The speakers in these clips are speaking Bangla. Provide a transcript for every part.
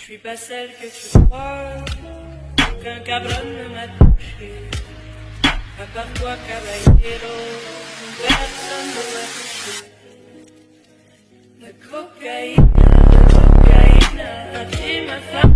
suis pas celle que tu crois, aucun cabron ne m'a touché. À part toi, caballero, personne ne m'a touché. La cocaïne, c'est ma femme.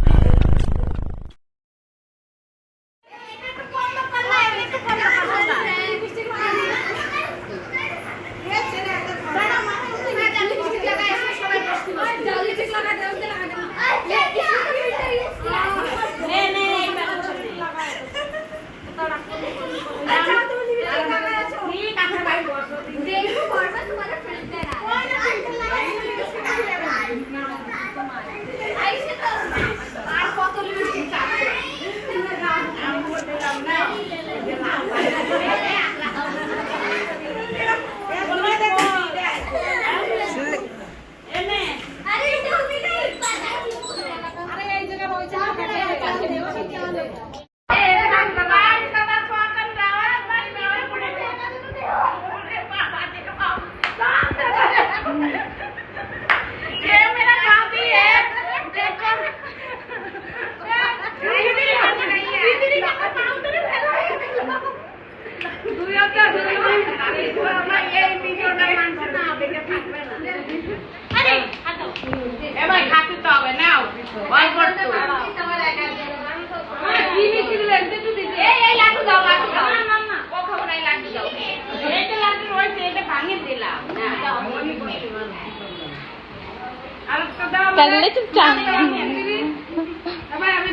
करले चुपचाप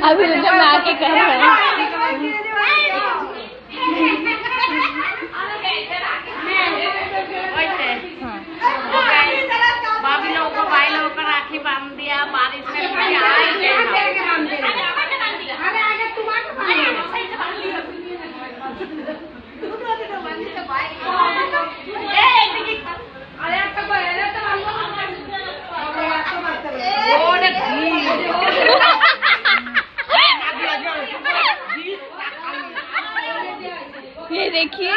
अभी मुझे मार के कर रहा है भाभी लोगों को भाई लोगों को राखी बांध दिया बारिश में ये देखिए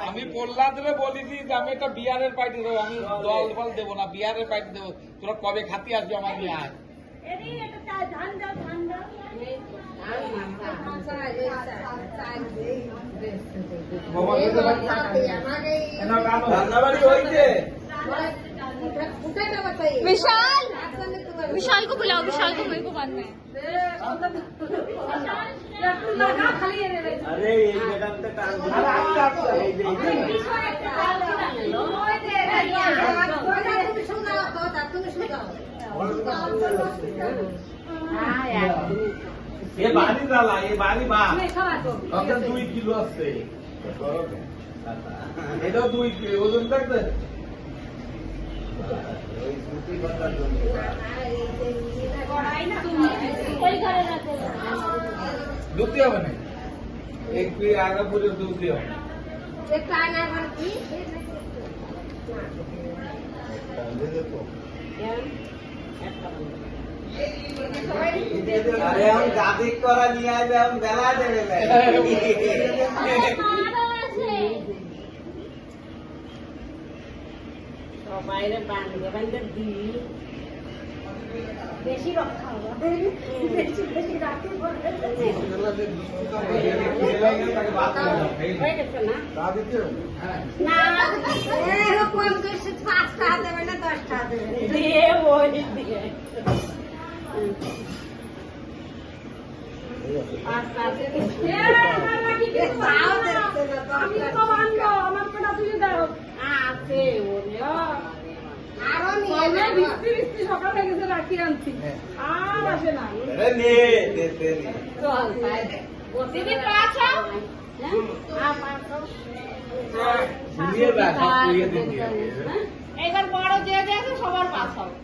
আমি প্রহ্লাদরে বলেছি যে আমি একটা বিয়ারের পার্টি দেবো, আমি দল বল দেবো না, বিয়ারের পার্টি দেবো। তোরা কবে খাতি আসবে আমার নিয়ে আয়। विशाल विशाल को बुलाओ, विशाल को मेरे को मानना है। अरे एक जगह पे काम ये बारी झाला ये बारी बा आता 2 किलो असते এটা 2 কিলো ওজন থাকবে দুধ হবে না এক পি আগে পুরো দুধ দিও अरे हम जाति करा नहीं आए हम बेला देवे বাইরে বাঁধবে বাঁধবে দিই বেশি রক্ষা হবে বেশি বেশি রাখতে পারবে হয়ে গেছে না না এরকম বেশি 5 টাকা দেবে না 10 টাকা দেবে দিয়ে ওই দিয়ে সকালে গেছে রাখি আনছি আর আসে না এইবার বড় যে আছে সবার পাস হবে।